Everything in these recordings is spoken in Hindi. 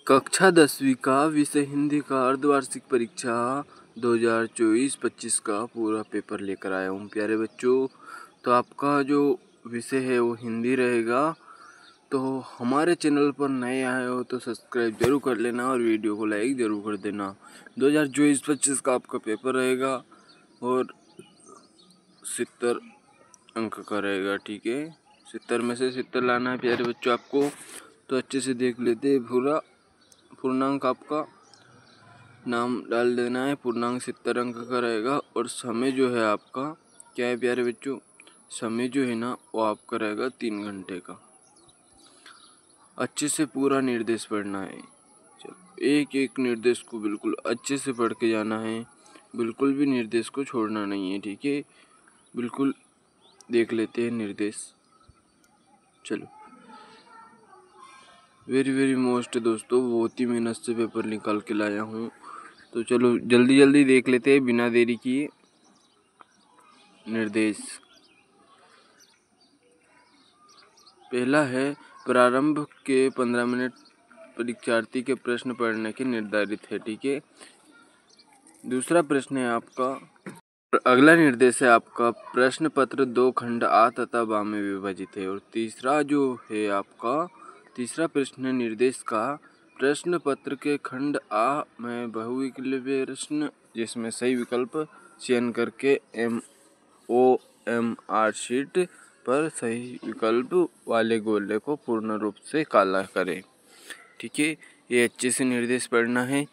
कक्षा 10वीं का विषय हिंदी का अर्धवार्षिक परीक्षा 2024-25 का पूरा पेपर लेकर आया हूँ प्यारे बच्चों। तो आपका जो विषय है वो हिंदी रहेगा। तो हमारे चैनल पर नए आए हो तो सब्सक्राइब जरूर कर लेना और वीडियो को लाइक जरूर कर देना। 2024-25 का आपका पेपर रहेगा और 70 अंक का रहेगा। ठीक है, 70 में से 70 लाना है प्यारे बच्चों आपको। तो अच्छे से देख लेते हैं। पूर्णांक आपका नाम डाल देना है। पूर्णांक 70 अंक का रहेगा और समय जो है आपका क्या है प्यारे बच्चों, समय जो है ना वो आपका रहेगा 3 घंटे का। अच्छे से पूरा निर्देश पढ़ना है। चलो एक एक निर्देश को बिल्कुल अच्छे से पढ़ के जाना है, बिल्कुल भी निर्देश को छोड़ना नहीं है। ठीक है, बिल्कुल देख लेते हैं निर्देश। चलो वेरी मोस्ट दोस्तों, बहुत ही मेहनत से पेपर निकाल के लाया हूँ। तो चलो जल्दी देख लेते हैं बिना देरी किए निर्देश। पहला है प्रारंभ के 15 मिनट परीक्षार्थी के प्रश्न पढ़ने के निर्धारित है। ठीक है, दूसरा प्रश्न है आपका, अगला निर्देश है आपका प्रश्न पत्र 2 खंड आ तथा बा में विभाजित है। और तीसरा जो है आपका तीसरा प्रश्न निर्देश का प्रश्न पत्र के खंड आ में बहुविकल्पीय प्रश्न जिसमें सही विकल्प चयन करके OMR शीट पर सही विकल्प वाले गोले को पूर्ण रूप से काला करें। ठीक है, ये अच्छे से निर्देश पढ़ना है।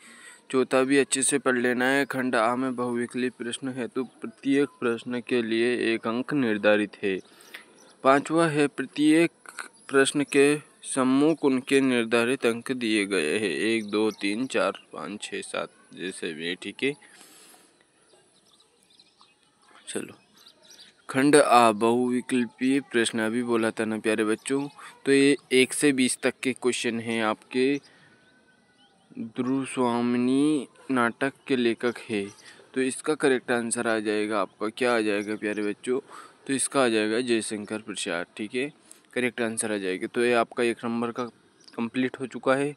चौथा भी अच्छे से पढ़ लेना है। खंड आ में बहुविकल्पीय प्रश्न हेतु प्रत्येक प्रश्न के लिए 1 अंक निर्धारित है। पांचवा है प्रत्येक प्रश्न के सम्मुख उनके निर्धारित अंक दिए गए हैं, 1 2 3 4 5 6 7 जैसे भी। ठीक है, चलो खंड आ बहुविकल्पीय प्रश्न अभी बोला था ना प्यारे बच्चों। तो ये 1 से 20 तक के क्वेश्चन हैं आपके। ध्रुव स्वामिनी नाटक के लेखक है। तो इसका करेक्ट आंसर आ जाएगा आपका, क्या आ जाएगा प्यारे बच्चों, तो इसका आ जाएगा जयशंकर प्रसाद। ठीक है, करेक्ट आंसर आ जाएगा। तो ये आपका 1 नंबर का कंप्लीट हो चुका है।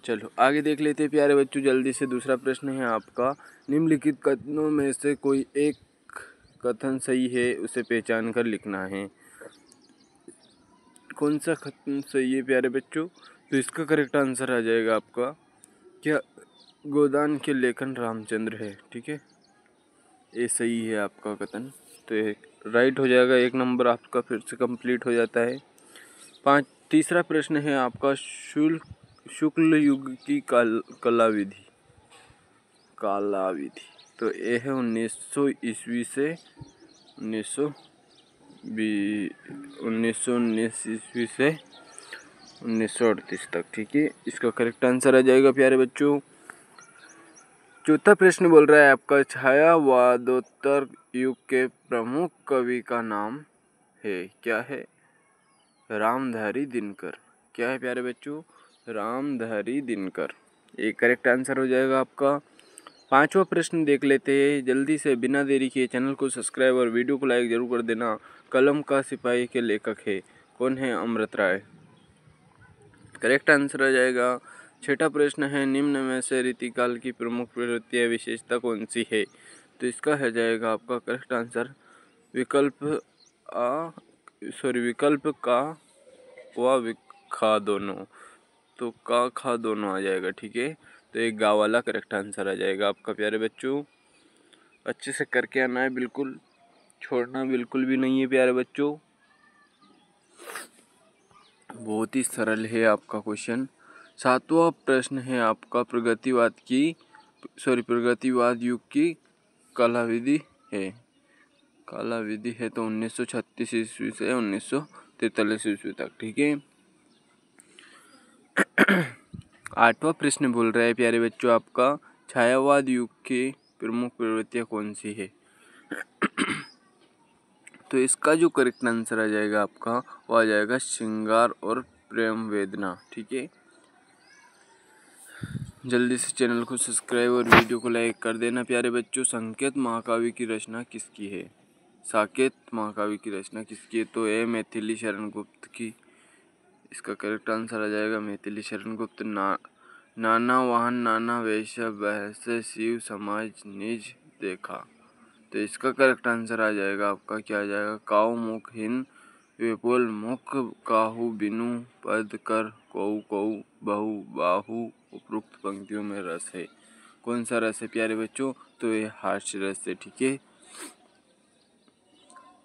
चलो आगे देख लेते हैं प्यारे बच्चों जल्दी से। दूसरा प्रश्न है आपका, निम्नलिखित कथनों में से कोई एक कथन सही है, उसे पहचान कर लिखना है। कौन सा कथन सही है प्यारे बच्चों, तो इसका करेक्ट आंसर आ जाएगा आपका क्या गोदान के लेखन रामचंद्र है। ठीक है, ये सही है आपका कथन। तो ये राइट हो जाएगा, 1 नंबर आपका फिर से कंप्लीट हो जाता है। तीसरा प्रश्न है आपका, शुक्ल युग की कला विधि तो ये है 1900 ईस्वी से 1919 ईस्वी से 1938 तक। ठीक है, इसका करेक्ट आंसर आ जाएगा प्यारे बच्चों। चौथा प्रश्न बोल रहा है आपका, छायावादोत्तर युग के प्रमुख कवि का नाम है, क्या है, रामधारी दिनकर। क्या है प्यारे बच्चों, रामधारी दिनकर। ये करेक्ट आंसर हो जाएगा आपका। पांचवा प्रश्न देख लेते हैं जल्दी से बिना देरी किए। चैनल को सब्सक्राइब और वीडियो को लाइक जरूर कर देना। कलम का सिपाही के लेखक है, कौन है, अमृत राय। करेक्ट आंसर आ जाएगा। छठा प्रश्न है, निम्न में से रीतिकाल की प्रमुख प्रवृत्ति विशेषता कौन सी है, तो इसका है जाएगा आपका करेक्ट आंसर विकल्प का व खा दोनों। तो का खा दोनों आ जाएगा। ठीक है, तो एक गाँव वाला करेक्ट आंसर आ जाएगा आपका प्यारे बच्चों। अच्छे से करके आना है, बिल्कुल छोड़ना बिल्कुल भी नहीं है प्यारे बच्चों। बहुत ही सरल है आपका क्वेश्चन। सातवां प्रश्न है आपका, प्रगतिवाद युग की कला विधि है। तो 1936 ईस्वी से 1943 ईस्वी तक। ठीक है, आठवां प्रश्न बोल रहा है प्यारे बच्चों आपका, छायावाद युग की प्रमुख प्रवृत्तियां कौन सी है, तो इसका जो करेक्ट आंसर आ जाएगा आपका वो आ जाएगा श्रृंगार और प्रेम वेदना। ठीक है, जल्दी से चैनल को सब्सक्राइब और वीडियो को लाइक कर देना प्यारे बच्चों। साकेत महाकाव्य की रचना किसकी है, तो ये मैथिली शरण गुप्त की। इसका करेक्ट आंसर आ जाएगा मैथिली शरण गुप्त। नाना वाहन नाना वेश बहसे शिव समाज निज देखा। तो इसका करेक्ट आंसर आ जाएगा आपका, क्या आ जाएगा, काऊ मुख हिन विपुल मुख काहू बिनु पद कर कऊ कऊ बहु बाहु। उपरोक्त पंक्तियों में रस है, कौन सा रस है प्यारे बच्चों, तो ये हास्य रस है। ठीक है।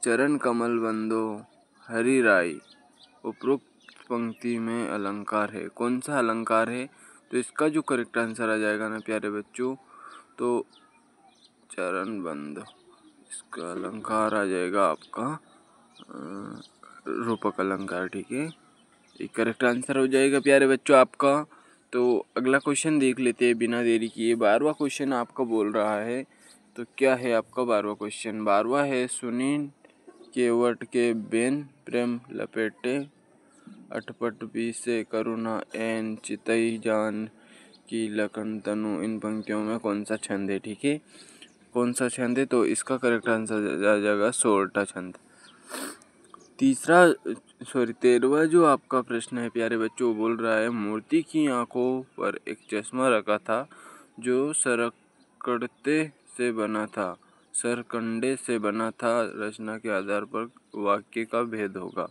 चरण कमल बंदो हरि राई, उपरोक्त पंक्ति में अलंकार है, कौन सा अलंकार है, तो इसका जो करेक्ट आंसर आ जाएगा ना प्यारे बच्चों, तो चरण बंद, इसका अलंकार आ जाएगा आपका रूपक अलंकार। ठीक है, ये करेक्ट आंसर हो जाएगा प्यारे बच्चों आपका। तो अगला क्वेश्चन देख लेते हैं बिना देरी किए। 12वां क्वेश्चन आपका बोल रहा है, तो क्या है आपका 12वां क्वेश्चन। 12वां है, सुनील केवट के बेन प्रेम लपेटे अटपट भी से करुणा एन चितई जान की लखन तनु। इन पंक्तियों में कौन सा छंद है। ठीक है, कौन सा छंद है, तो इसका करेक्ट आंसर आ जाएगा सोरठा छंद। 13वां जो आपका प्रश्न है प्यारे बच्चों, बोल रहा है, मूर्ति की आंखों पर एक चश्मा रखा था जो सरकंडे से बना था, सरकंडे से बना था, रचना के आधार पर वाक्य का भेद होगा।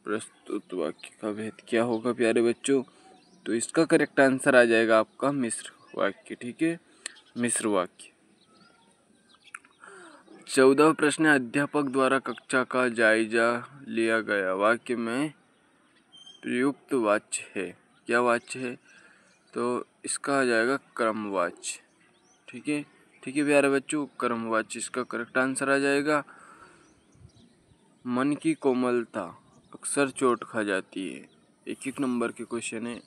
प्रस्तुत वाक्य का भेद क्या होगा प्यारे बच्चों, तो इसका करेक्ट आंसर आ जाएगा आपका मिश्र वाक्य। ठीक है, मिश्र वाक्य। 14वां प्रश्न, अध्यापक द्वारा कक्षा का जायजा लिया गया वाक्य में प्रयुक्त वाच्य है, क्या वाच्य है, तो इसका आ जाएगा क्रमवाच्य। ठीक है, ठीक है प्यारे बच्चों, क्रमवाच्य इसका करेक्ट आंसर आ जाएगा। मन की कोमलता अक्सर चोट खा जाती है, एक नंबर के क्वेश्चन है,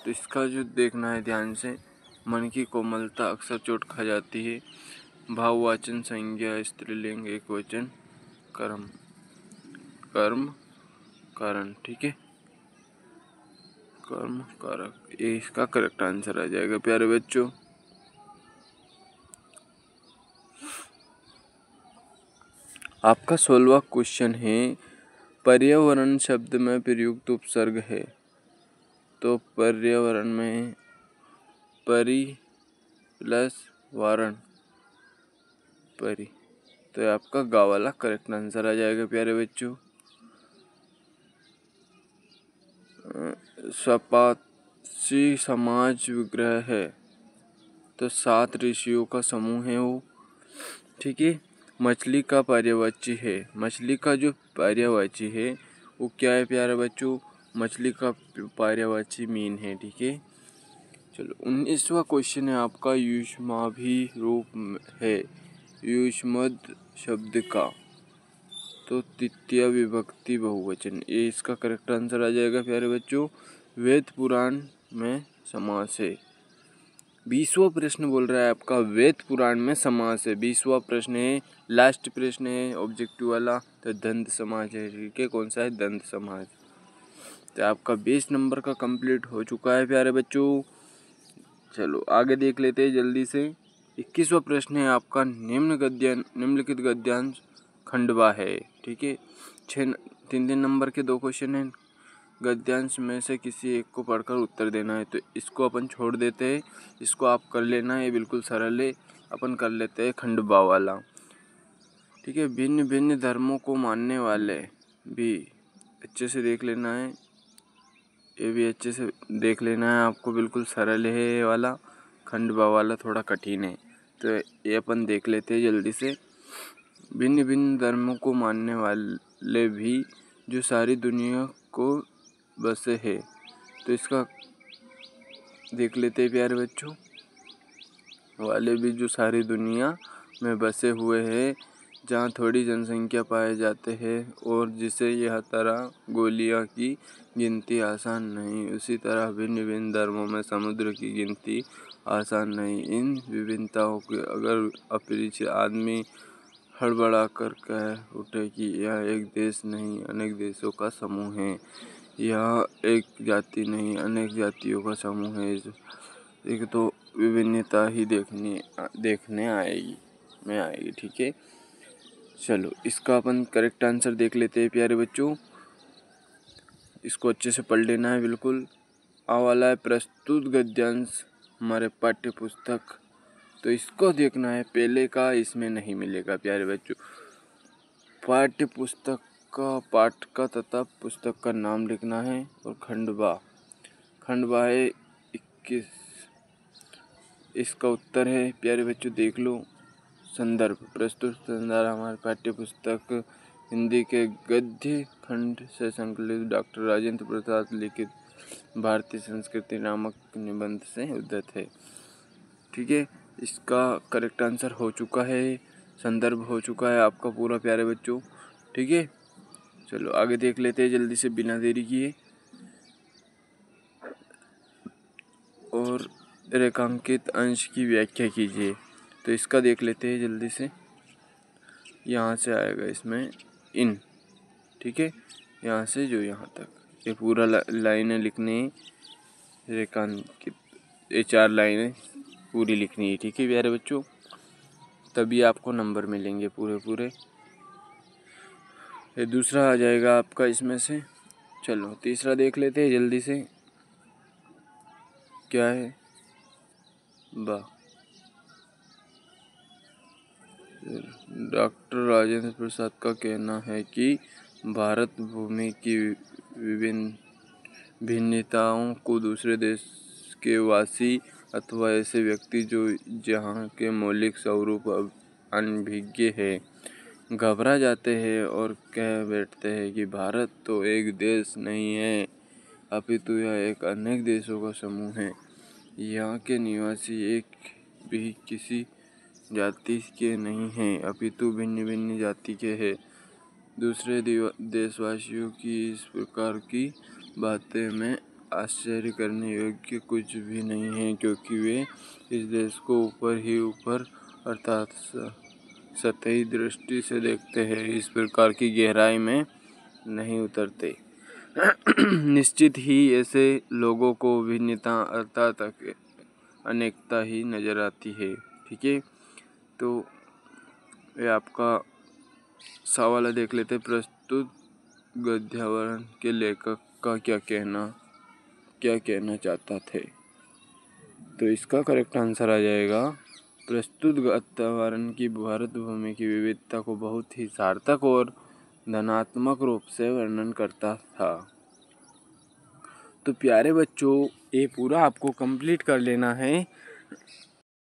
तो इसका जो देखना है ध्यान से, मन की कोमलता अक्सर चोट खा जाती है। भाववाचन संज्ञा स्त्रीलिंग एकवचन कर्म कर्म कारण। ठीक है, कर्म कारक, ये इसका करेक्ट आंसर आ जाएगा प्यारे बच्चों। आपका 16वां क्वेश्चन है, पर्यावरण शब्द में प्रयुक्त उपसर्ग है, तो पर्यावरण में परि प्लस वारण परि, तो आपका गा वाला करेक्ट आंसर आ जाएगा प्यारे बच्चों। सपासी समाज विग्रह है, तो 7 ऋषियों का समूह है वो। ठीक है, मछली का पर्यायवाची है, मछली का जो पर्यायवाची है वो क्या है प्यारे बच्चों, मछली का पर्यायवाची मीन है। ठीक है, चलो 19वां क्वेश्चन है आपका, युष्माभि रूप है युष्मद शब्द का, तो तृतीय विभक्ति बहुवचन, ये इसका करेक्ट आंसर आ जाएगा प्यारे बच्चों। वेद पुराण में समास है। 20वां प्रश्न बोल रहा है आपका, वेद पुराण में समास है। 20वां प्रश्न है, लास्ट प्रश्न है ऑब्जेक्टिव वाला, तो दंत समाज है। ठीक है, कौन सा है, दंत समाज। तो आपका 20 नंबर का कंप्लीट हो चुका है प्यारे बच्चों। चलो आगे देख लेते हैं जल्दी से। 21वां प्रश्न है आपका, निम्नलिखित गद्यांश खंडवा है। ठीक है, 3 नंबर के 2 क्वेश्चन हैं, गद्यांश में से किसी एक को पढ़कर उत्तर देना है, तो इसको अपन छोड़ देते हैं, इसको आप कर लेना है, ये बिल्कुल सरल है। अपन कर लेते हैं खंडवा वाला। ठीक है, भिन्न भिन्न धर्मों को मानने वाले भी अच्छे से देख लेना है, ये भी अच्छे से देख लेना है आपको, बिल्कुल सरल है ये वाला। खंडवा वाला थोड़ा कठिन है, तो ये अपन देख लेते हैं जल्दी से। भिन्न भिन्न धर्मों को मानने वाले भी जो सारी दुनिया को बसे है, तो इसका देख लेते हैं प्यारे बच्चों। वाले भी जो सारी दुनिया में बसे हुए हैं, जहाँ थोड़ी जनसंख्या पाए जाते हैं और जिसे यह तरह गोलियां की गिनती आसान नहीं, उसी तरह भिन्न भिन्न धर्मों में समुद्र की गिनती आसान नहीं। इन विभिन्नताओं के अगर अपरिचित आदमी हड़बड़ा कर कह उठे कि यह एक देश नहीं अनेक देशों का समूह है, यह एक जाति नहीं अनेक जातियों का समूह है, एक तो विभिन्नता ही देखने आएगी। ठीक है, चलो इसका अपन करेक्ट आंसर देख लेते हैं प्यारे बच्चों। इसको अच्छे से पढ़ लेना है बिल्कुल, वाला है प्रस्तुत गद्यांश हमारे पाठ्य पुस्तक, तो इसको देखना है पहले का, इसमें नहीं मिलेगा प्यारे बच्चों। पाठ्य पुस्तक का पाठ का तथा पुस्तक का नाम लिखना है और खंडवा है 21। इसका उत्तर है प्यारे बच्चों देख लो, संदर्भ। प्रस्तुत संदर्भ हमारे पाठ्य पुस्तक हिंदी के गद्य खंड से संकलित डॉक्टर राजेंद्र प्रसाद लिखित भारतीय संस्कृति नामक निबंध से उद्धृत है। ठीक है, इसका करेक्ट आंसर हो चुका है, संदर्भ हो चुका है आपका पूरा प्यारे बच्चों। ठीक है, चलो आगे देख लेते हैं जल्दी से बिना देरी किए। और रेखांकित अंश की व्याख्या कीजिए, तो इसका देख लेते हैं जल्दी से। यहाँ से आएगा इसमें इन, ठीक है, यहाँ से जो यहाँ तक ये पूरा लाइनें लिखनी है, रेखांकित ये 4 लाइनें पूरी लिखनी है। ठीक है प्यारे बच्चों, तभी आपको नंबर मिलेंगे पूरे। ये दूसरा आ जाएगा आपका इसमें से। चलो तीसरा देख लेते हैं जल्दी से, क्या है। डॉक्टर राजेंद्र प्रसाद का कहना है कि भारत भूमि की विभिन्न भिन्नताओं को दूसरे देश के वासी अथवा ऐसे व्यक्ति जो जहाँ के मौलिक स्वरूप अनभिज्ञ है घबरा जाते हैं और कह बैठते हैं कि भारत तो एक देश नहीं है, अपितु यह एक अनेक देशों का समूह है। यहाँ के निवासी एक भी किसी जाति के नहीं हैं, अपितु भिन्न भिन्न जाति के हैं। दूसरे देशवासियों की इस प्रकार की बातें में आश्चर्य करने योग्य कुछ भी नहीं है, क्योंकि वे इस देश को ऊपर ही ऊपर अर्थात सतही दृष्टि से देखते हैं, इस प्रकार की गहराई में नहीं उतरते। निश्चित ही ऐसे लोगों को भिन्नता अर्थात अनेकता ही नजर आती है। ठीक है, तो ये आपका सवाल देख लेते। प्रस्तुत गद्यावरण के लेखक का क्या कहना चाहता थे, तो इसका करेक्ट आंसर आ जाएगा प्रस्तुत गद्यावरण की भारत भूमि की विविधता को बहुत ही सार्थक और धनात्मक रूप से वर्णन करता था। तो प्यारे बच्चों ये पूरा आपको कंप्लीट कर लेना है,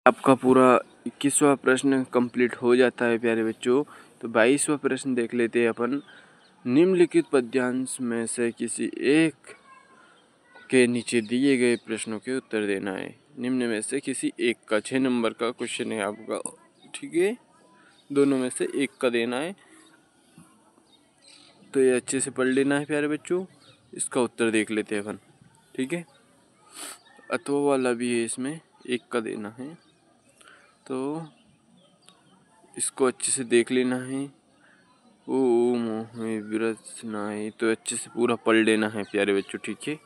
आपका पूरा 21वां प्रश्न कंप्लीट हो जाता है प्यारे बच्चों। तो 22वां प्रश्न देख लेते हैं अपन। निम्नलिखित पद्यांश में से किसी एक के नीचे दिए गए प्रश्नों के उत्तर देना है। निम्न में से किसी एक का 6 नंबर का क्वेश्चन है आपका। ठीक है, दोनों में से एक का देना है, तो ये अच्छे से पढ़ लेना है प्यारे बच्चों। इसका उत्तर देख लेते हैं अपन। ठीक है, अथवा वाला भी है, इसमें एक का देना है, तो इसको अच्छे से देख लेना है। ओ मोह में विरस नाई, तो अच्छे से पूरा पढ़ लेना है प्यारे बच्चों। ठीक है,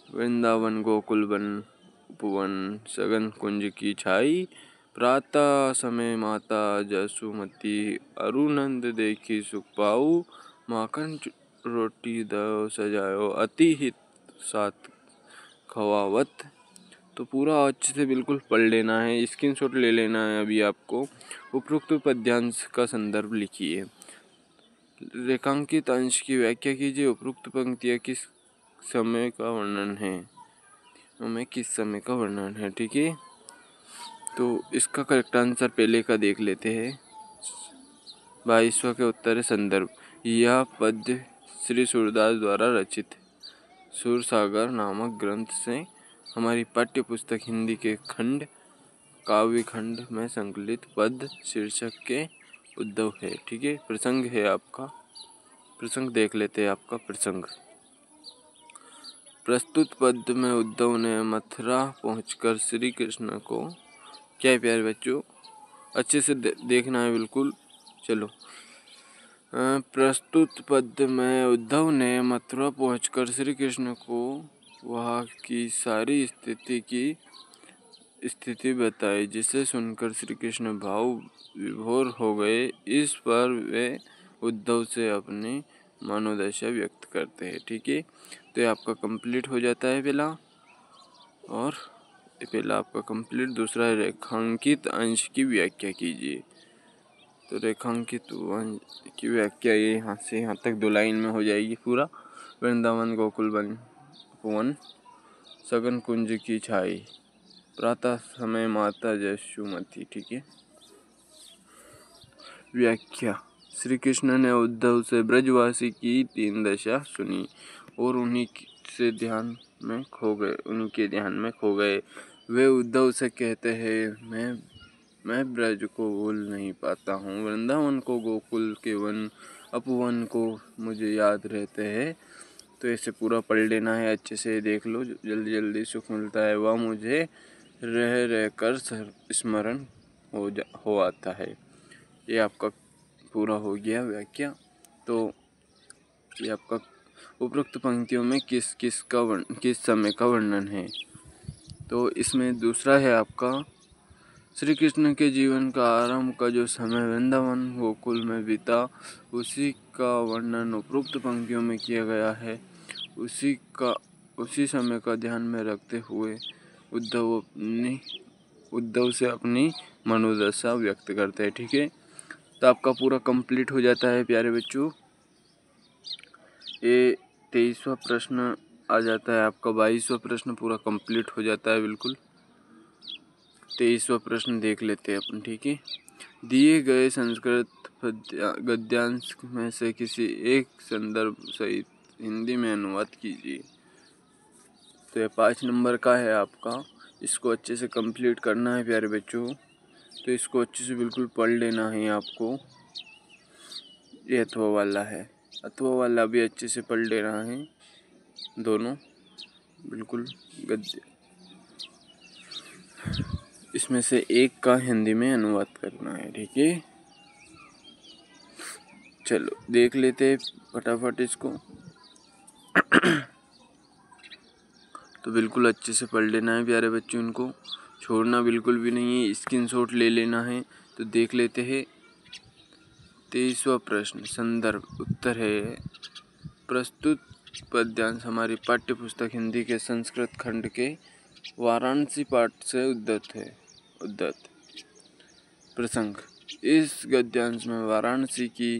वृंदावन गोकुल वन उपवन सघन कुंज की छाई, प्रातः समय माता जसुमती अरुनंद देखी सुख पाऊ, माखन रोटी दो सजायो अति हित साथ खवावत। तो पूरा अच्छे से बिल्कुल पढ़ लेना है, स्क्रीनशॉट ले लेना है अभी आपको। उपरोक्त पद्यांश का संदर्भ लिखिए। रेखांकित अंश की व्याख्या कीजिए। उपरोक्त पंक्तियाँ किस समय का वर्णन है, हमें किस समय का वर्णन है। ठीक है, तो इसका करेक्ट आंसर पहले का देख लेते हैं। 22वां के उत्तर है संदर्भ। यह पद्य श्री सूरदास द्वारा रचित सूरसागर नामक ग्रंथ से हमारी पाठ्य पुस्तक हिंदी के खंड काव्य खंड में संकलित पद शीर्षक के उद्धव है। ठीक है, प्रसंग है आपका, प्रसंग देख लेते हैं आपका प्रसंग। प्रस्तुत पद में उद्धव ने मथुरा पहुंचकर श्री कृष्ण को, क्या है प्यारे बच्चों, अच्छे से देखना है बिल्कुल। चलो, प्रस्तुत पद में उद्धव ने मथुरा पहुंचकर श्री कृष्ण को वहाँ की सारी स्थिति बताई, जिसे सुनकर श्री कृष्ण भाव विभोर हो गए। इस पर वे उद्धव से अपनी मनोदशा व्यक्त करते हैं। ठीक है, तो ये आपका कंप्लीट हो जाता है पहला, और पहला आपका कंप्लीट। दूसरा है रेखांकित अंश की व्याख्या कीजिए। तो रेखांकित अंश की व्याख्या ये यहाँ से यहाँ तक 2 लाइन में हो जाएगी पूरा। वृंदावन गोकुल वन सघन कुंज की छाई, प्रातः समय माता यशोमती। ठीक है, व्याख्या। श्री कृष्ण ने उद्धव से ब्रजवासी की 3 दशा सुनी और उन्हीं के ध्यान में खो गए। वे उद्धव से कहते हैं, मैं ब्रज को भूल नहीं पाता हूँ, वृंदावन को, गोकुल के वन, उपवन को मुझे याद रहते हैं। तो ऐसे पूरा पढ़ लेना है, अच्छे से देख लो, जल्दी जल्दी सुख मिलता है वह मुझे रह रह कर स्मरण हो आता है। ये आपका पूरा हो गया व्याख्या। तो ये आपका उपरोक्त पंक्तियों में किस समय का वर्णन है। तो इसमें दूसरा है आपका श्री कृष्ण के जीवन का आरंभ का जो समय वृंदावन गोकुल में बीता, उसी का वर्णन उपरोक्त पंक्तियों में किया गया है। उसी समय का ध्यान में रखते हुए उद्धव से अपनी मनोदशा व्यक्त करते हैं। ठीक है, तो आपका पूरा कंप्लीट हो जाता है प्यारे बच्चों। ये 23वां प्रश्न आ जाता है आपका, 22वां प्रश्न पूरा कंप्लीट हो जाता है बिल्कुल। 23वां प्रश्न देख लेते हैं अपन। ठीक है, दिए गए संस्कृत गद्यांश में से किसी एक संदर्भ सहित हिंदी में अनुवाद कीजिए। तो ये 5 नंबर का है आपका, इसको अच्छे से कंप्लीट करना है प्यारे बच्चों। तो इसको अच्छे से बिल्कुल पढ़ लेना है आपको। ये अथवा वाला है, अथवा वाला भी अच्छे से पढ़ लेना है, दोनों बिल्कुल गद्य। इसमें से एक का हिंदी में अनुवाद करना है। ठीक है, चलो देख लेते हैं फटाफट इसको। तो बिल्कुल अच्छे से पढ़ लेना है प्यारे बच्चों, इनको छोड़ना बिल्कुल भी नहीं है, स्क्रीनशॉट ले लेना है। तो देख लेते हैं 23वां प्रश्न। संदर्भ उत्तर है, प्रस्तुत पद्यांश हमारी पाठ्य पुस्तक हिंदी के संस्कृत खंड के वाराणसी पाठ से उद्धत। प्रसंग, इस गद्यांश में वाराणसी की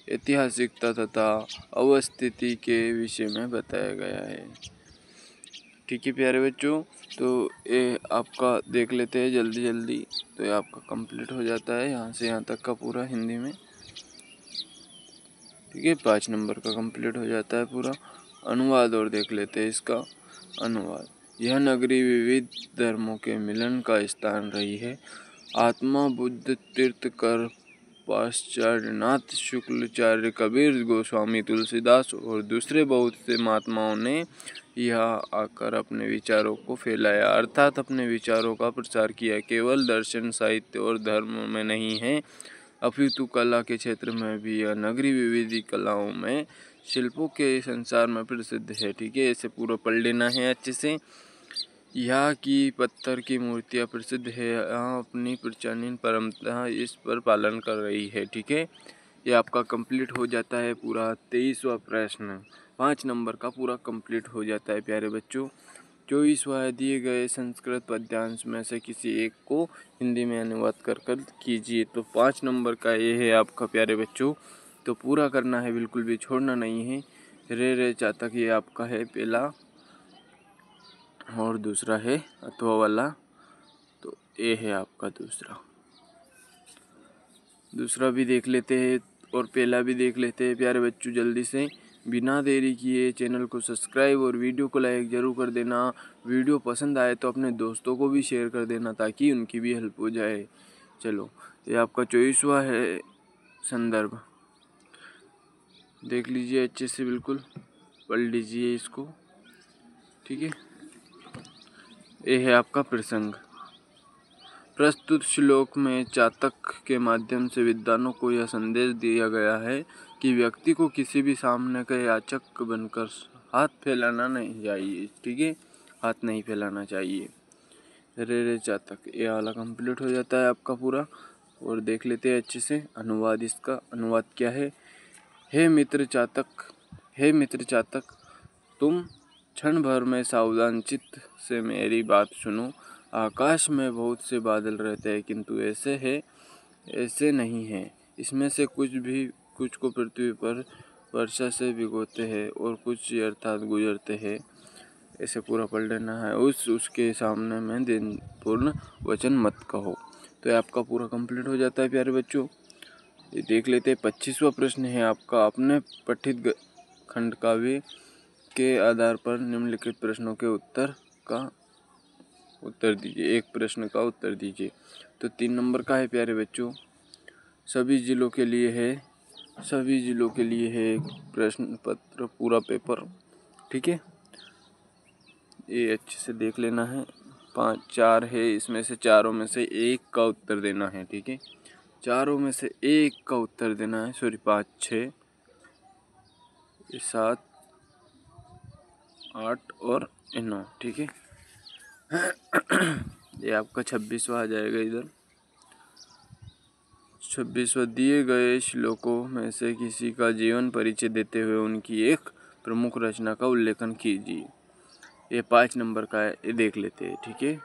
ऐतिहासिकता तथा अवस्थिति के विषय में बताया गया है। ठीक है प्यारे बच्चों, तो ये आपका देख लेते हैं जल्दी जल्दी। तो ये आपका कंप्लीट हो जाता है यहाँ से यहाँ तक का पूरा हिंदी में। ठीक है, 5 नंबर का कंप्लीट हो जाता है पूरा। अनुवाद और देख लेते हैं इसका अनुवाद। यह नगरी विविध धर्मों के मिलन का स्थान रही है। आत्मा बुद्ध तीर्थकर पाश्चात्यनाथ शुक्लाचार्य कबीर गोस्वामी तुलसीदास और दूसरे बहुत से महात्माओं ने यहाँ आकर अपने विचारों को फैलाया, अर्थात अपने विचारों का प्रसार किया। केवल दर्शन, साहित्य और धर्म में नहीं है, अपितु कला के क्षेत्र में भी यह नगरी विविध कलाओं में, शिल्पों के संसार में प्रसिद्ध है। ठीक है, ऐसे पूरा पढ़ लेना है अच्छे से। यहाँ की पत्थर की मूर्तियाँ प्रसिद्ध है, यहाँ अपनी प्राचीन परंपरा इस पर पालन कर रही है। ठीक है, ये आपका कंप्लीट हो जाता है पूरा 23वां प्रश्न, 5 नंबर का पूरा कंप्लीट हो जाता है प्यारे बच्चों। 24वां, दिए गए संस्कृत पद्यांश में से किसी एक को हिंदी में अनुवाद कर कीजिए। तो 5 नंबर का ये है आपका प्यारे बच्चों। तो पूरा करना है, बिल्कुल भी छोड़ना नहीं है। रे चातक ये आपका है पहला, और दूसरा है अथवा वाला। तो ये है आपका दूसरा भी देख लेते हैं और पहला भी देख लेते हैं प्यारे बच्चों जल्दी से, बिना देरी किए। चैनल को सब्सक्राइब और वीडियो को लाइक ज़रूर कर देना। वीडियो पसंद आए तो अपने दोस्तों को भी शेयर कर देना ताकि उनकी भी हेल्प हो जाए। चलो, ये आपका 24वां है संदर्भ, देख लीजिए अच्छे से, बिल्कुल पढ़ लीजिए इसको। ठीक है, ये है आपका प्रसंग। प्रस्तुत श्लोक में चातक के माध्यम से विद्वानों को यह संदेश दिया गया है कि व्यक्ति को किसी भी सामने का याचक बनकर हाथ फैलाना नहीं चाहिए। ठीक है, हाथ नहीं फैलाना चाहिए। रे चातक ये वाला कंप्लीट हो जाता है आपका पूरा। और देख लेते हैं अच्छे से अनुवाद। इसका अनुवाद क्या है। हे मित्र चातक, हे मित्र चातक, तुम क्षण भर में सावधान चित्त से मेरी बात सुनो। आकाश में बहुत से बादल रहते हैं, किंतु ऐसे नहीं हैं। इसमें से कुछ को पृथ्वी पर वर्षा से भिगोते हैं और कुछ अर्थात गुजरते हैं। ऐसे पूरा पढ़ लेना है। उसके सामने में दिन पूर्ण वचन मत कहो। तो ये आपका पूरा कंप्लीट हो जाता है प्यारे बच्चों। ये देख लेते हैं। 25वां प्रश्न है आपका, अपने पठित खंड काव्य के आधार पर निम्नलिखित प्रश्नों के उत्तर दीजिए। एक प्रश्न का उत्तर दीजिए। तो 3 नंबर का है प्यारे बच्चों, सभी जिलों के लिए है एक प्रश्न पत्र पूरा पेपर। ठीक है, ये अच्छे से देख लेना है। 4 है, इसमें से चारों में से एक का उत्तर देना है। ठीक है, चारों में से एक का उत्तर देना है। 5, 6, 7, 8 और 9। ठीक है, ये आपका 26वां आ जाएगा इधर। 26वां, दिए गए श्लोकों में से किसी का जीवन परिचय देते हुए उनकी एक प्रमुख रचना का उल्लेखन कीजिए। ये 5 नंबर का है, ये देख लेते हैं। ठीक है,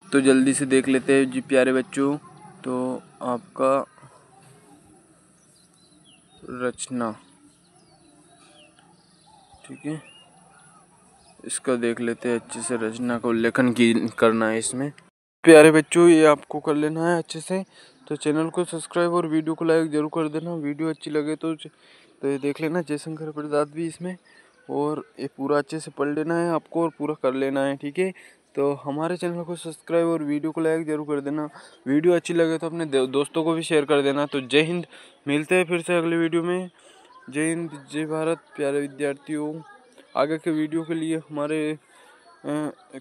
तो जल्दी से देख लेते हैं जी प्यारे बच्चों। तो आपका रचना, ठीक है, इसका देख लेते हैं अच्छे से। रचना का उल्लेखन करना है इसमें प्यारे बच्चों, ये आपको कर लेना है अच्छे से। तो चैनल को सब्सक्राइब और वीडियो को लाइक जरूर कर देना। वीडियो अच्छी लगे तो ये देख लेना, जयशंकर प्रसाद भी इसमें। और ये पूरा अच्छे से पढ़ लेना है आपको और पूरा कर लेना है। ठीक है, तो हमारे चैनल को सब्सक्राइब और वीडियो को लाइक जरूर कर देना। वीडियो अच्छी लगे तो अपने दोस्तों को भी शेयर कर देना। तो जय हिंद, मिलते हैं फिर से अगले वीडियो में। जय हिंद, जय भारत प्यारे विद्यार्थियों। आगे के वीडियो के लिए हमारे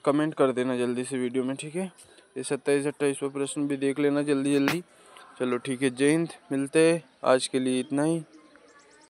कमेंट कर देना जल्दी से वीडियो में। ठीक है, ये 27, 28वां प्रश्न भी देख लेना जल्दी। चलो ठीक है, जय हिंद, मिलते हैं। आज के लिए इतना ही।